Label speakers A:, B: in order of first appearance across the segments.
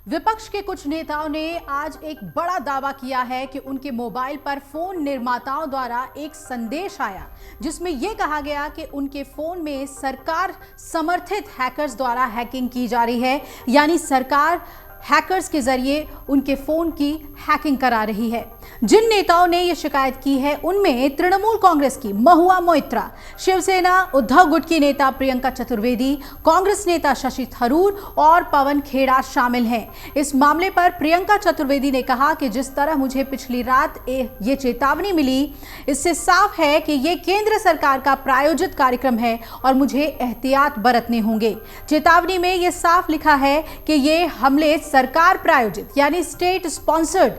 A: विपक्ष के कुछ नेताओं ने आज एक बड़ा दावा किया है कि उनके मोबाइल पर फोन निर्माताओं द्वारा एक संदेश आया जिसमें यह कहा गया कि उनके फोन में सरकार समर्थित हैकर्स द्वारा हैकिंग की जा रही है, यानी सरकार हैकर्स के जरिए उनके फोन की हैकिंग करा रही है। जिन नेताओं ने यह शिकायत की है उनमें तृणमूल कांग्रेस की महुआ मोइत्रा, शिवसेना उद्धव गुट की नेता प्रियंका चतुर्वेदी, कांग्रेस नेता शशि थरूर और पवन खेड़ा शामिल हैं। इस मामले पर प्रियंका चतुर्वेदी ने कहा कि जिस तरह मुझे पिछली रात ये चेतावनी मिली, इससे साफ है कि ये केंद्र सरकार का प्रायोजित कार्यक्रम है और मुझे एहतियात बरतने होंगे। चेतावनी में यह साफ लिखा है कि ये हमले सरकार प्रायोजित यानी स्टेट स्पॉन्सर्ड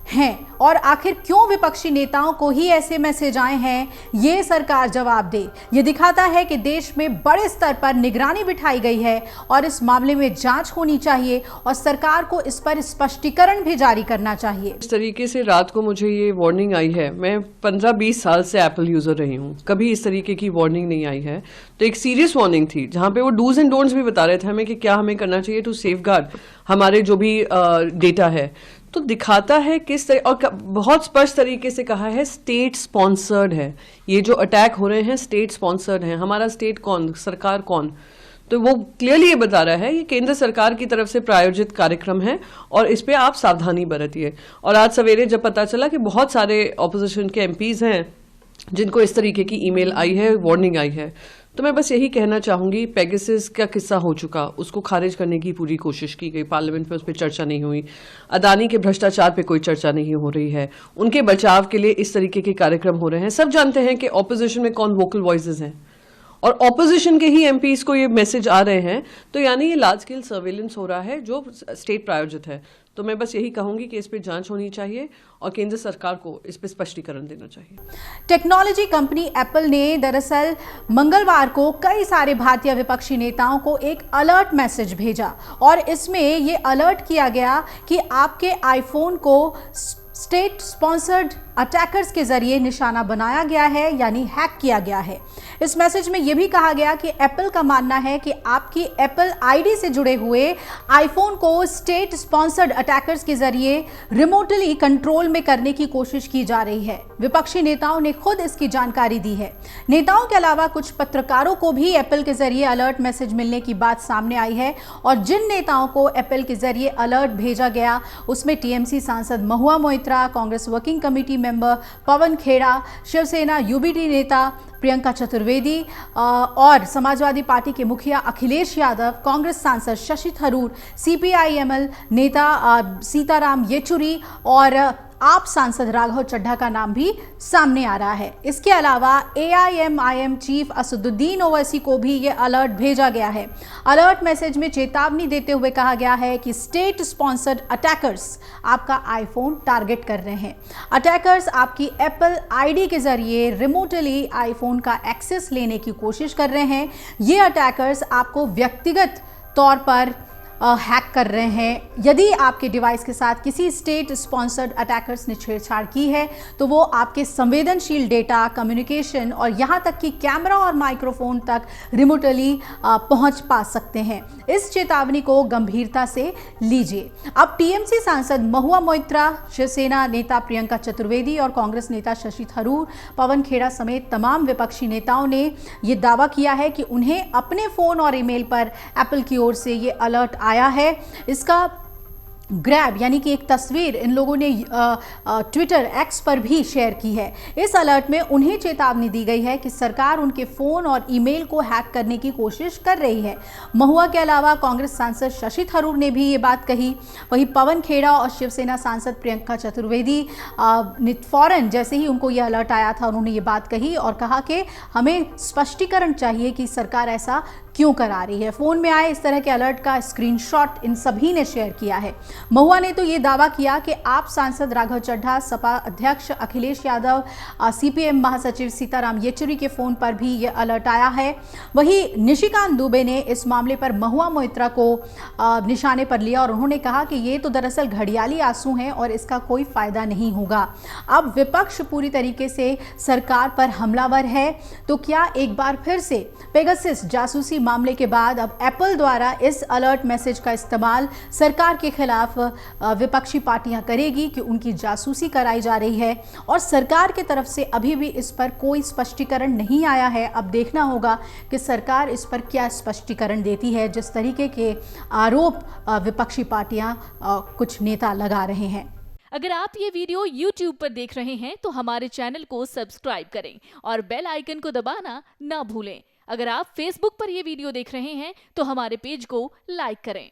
A: हैं और आखिर क्यों विपक्षी नेताओं को ही ऐसे मैसेज आए हैं, ये सरकार जवाब दे। ये दिखाता है कि देश में बड़े स्तर पर निगरानी बिठाई गई है और इस मामले में जांच होनी चाहिए और सरकार को इस पर स्पष्टीकरण भी जारी करना चाहिए।
B: इस तरीके से रात को मुझे ये वार्निंग आई है। मैं 15-20 साल से एप्पल यूजर रही हूँ, कभी इस तरीके की वार्निंग नहीं आई है। तो एक सीरियस वार्निंग थी जहाँ पे वो डूज एंड डोंट्स भी बता रहे थे हमें कि क्या हमें करना चाहिए टू सेफगार्ड हमारे जो भी डेटा है। तो दिखाता है किस तरह, और बहुत स्पष्ट तरीके से कहा है स्टेट स्पॉन्सर्ड है। ये जो अटैक हो रहे हैं स्टेट स्पॉन्सर्ड हैं। हमारा स्टेट कौन, सरकार कौन? तो वो क्लियरली ये बता रहा है ये केंद्र सरकार की तरफ से प्रायोजित कार्यक्रम है और इस पे आप सावधानी बरतिए। और आज सवेरे जब पता चला कि बहुत सारे ऑपोजिशन के एमपीज हैं जिनको इस तरीके की ईमेल आई है, वार्निंग आई है, तो मैं बस यही कहना चाहूंगी, पेगासस का किस्सा हो चुका, उसको खारिज करने की पूरी कोशिश की गई, पार्लियामेंट में उस पर चर्चा नहीं हुई। अदानी के भ्रष्टाचार पे कोई चर्चा नहीं हो रही है, उनके बचाव के लिए इस तरीके के कार्यक्रम हो रहे हैं। सब जानते हैं कि ऑपोजिशन में कौन वोकल वॉइसेस हैं और ऑपोजिशन के ही एमपीज को ये मैसेज आ रहे हैं, तो यानी ये लार्ज स्केल सर्वेलेंस हो रहा है जो स्टेट प्रायोजित है। तो मैं बस यही कहूंगी कि इस पे जांच होनी चाहिए और केंद्र सरकार को इस पे स्पष्टीकरण देना चाहिए।
A: टेक्नोलॉजी कंपनी एप्पल ने दरअसल मंगलवार को कई सारे भारतीय विपक्षी नेताओं को एक अलर्ट मैसेज भेजा और इसमें ये अलर्ट किया गया कि आपके आईफोन को स्टेट स्पॉन्सर्ड अटैकर्स के जरिए निशाना बनाया गया है, यानी हैक किया गया है। इस मैसेज में यह भी कहा गया कि एप्पल का मानना है कि आपकी एप्पल आईडी से जुड़े हुए आईफोन को स्टेट स्पॉन्सर्ड अटैकर्स के जरिए रिमोटली कंट्रोल में करने की कोशिश की जा रही है। विपक्षी नेताओं ने खुद इसकी जानकारी दी है। नेताओं के अलावा कुछ पत्रकारों को भी एप्पल के जरिए अलर्ट मैसेज मिलने की बात सामने आई है और जिन नेताओं को एप्पल के जरिए अलर्ट भेजा गया उसमें टीएमसी सांसद Mahua Moitra, Congress working committee member Pawan Khera, Shiv Sena UBT नेता प्रियंका चतुर्वेदी और समाजवादी पार्टी के मुखिया अखिलेश यादव, कांग्रेस सांसद शशि थरूर, सीपीआईएमएल नेता सीताराम येचुरी और आप सांसद राघव चड्ढा का नाम भी सामने आ रहा है। इसके अलावा एआईएमआईएम चीफ असदुद्दीन ओवैसी को भी ये अलर्ट भेजा गया है। अलर्ट मैसेज में चेतावनी देते हुए कहा गया है कि स्टेट स्पॉन्सर्ड अटैकर्स आपका आईफोन टारगेट कर रहे हैं। अटैकर्स आपकी एप्पल आईडी के जरिए रिमोटली आईफोन का एक्सेस लेने की कोशिश कर रहे हैं। ये अटैकर्स आपको व्यक्तिगत तौर पर हैक कर रहे हैं। यदि आपके डिवाइस के साथ किसी स्टेट स्पॉन्सर्ड अटैकर्स ने छेड़छाड़ की है तो वो आपके संवेदनशील डेटा, कम्युनिकेशन और यहाँ तक कि कैमरा और माइक्रोफोन तक रिमोटली पहुँच पा सकते हैं। इस चेतावनी को गंभीरता से लीजिए। अब टीएमसी सांसद महुआ मोइत्रा, शिवसेना नेता प्रियंका चतुर्वेदी और कांग्रेस नेता शशि थरूर, पवन खेड़ा समेत तमाम विपक्षी नेताओं ने यह दावा किया है कि उन्हें अपने फोन और ईमेल पर एप्पल की ओर से ये अलर्ट आया है। इसका ग्रैब यानी कि एक तस्वीर इन लोगों ने ट्विटर एक्स पर भी शेयर की है। इस अलर्ट में उन्हें चेतावनी दी गई है कि सरकार उनके फोन और ईमेल को हैक करने की कोशिश कर रही है। महुआ के अलावा कांग्रेस सांसद शशि थरूर ने भी ये बात कही। वहीं पवन खेड़ा और शिवसेना सांसद प्रियंका चतुर्वेदी फौरन जैसे ही उनको ये अलर्ट आया था उन्होंने ये बात कही और कहा कि हमें स्पष्टीकरण चाहिए कि सरकार ऐसा क्यों करा रही है। फोन में आए इस तरह के अलर्ट का स्क्रीनशॉट इन सभी ने शेयर किया है। महुआ ने तो ये दावा किया कि आप सांसद राघव चड्ढा, सपा अध्यक्ष अखिलेश यादव, सीपीएम महासचिव सीताराम येचुरी के फोन पर भी ये अलर्ट आया है। वहीं निशिकांत दुबे ने इस मामले पर महुआ मोइत्रा को निशाने पर लिया और उन्होंने कहा कि ये तो दरअसल घड़ियाली आंसू हैं और इसका कोई फायदा नहीं होगा। अब विपक्ष पूरी तरीके से सरकार पर हमलावर है, तो क्या एक बार फिर से पेगासस जासूसी मामले के बाद अब एप्पल द्वारा इस अलर्ट मैसेज का इस्तेमाल सरकार के खिलाफ विपक्षी पार्टियां करेगी कि उनकी जासूसी कराई जा रही है, और सरकार की तरफ से अभी भी इस पर कोई स्पष्टीकरण नहीं आया है। अब देखना होगा कि सरकार इस पर क्या स्पष्टीकरण देती है, जिस तरीके के आरोप विपक्षी पार्टियां कुछ नेता लगा रहे हैं।
C: अगर आप ये वीडियो YouTube पर देख रहे हैं तो हमारे चैनल को सब्सक्राइब करें और बेल आइकन को दबाना ना भूलें। अगर आप Facebook पर ये वीडियो देख रहे हैं तो हमारे पेज को लाइक करें।